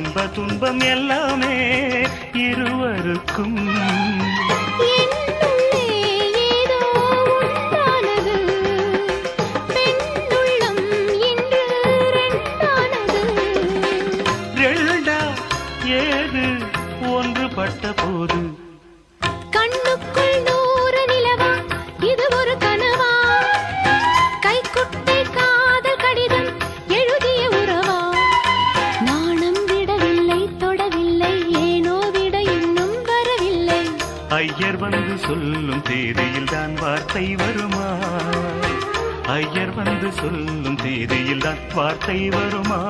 இன்ப துன்பம் எல்லாமே இருவருக்கும். ஏது ஒன்றுபட்ட போது கண்ணுக்குள் நூறு நிலவா, இது ஒரு கனவா? கைக்குட்டை காதல் கடிதம் எழுதிய உறவா? நாணம் விடவில்லை, தொடவில்லை, ஏனோ விட இன்னும் வரவில்லை. ஐயர் வந்து சொல்லும் தேதியில் தான் வார்த்தை வருமா? ஐயர் வந்து சொல்லும் தேதியில் தான் வார்த்தை வருமா?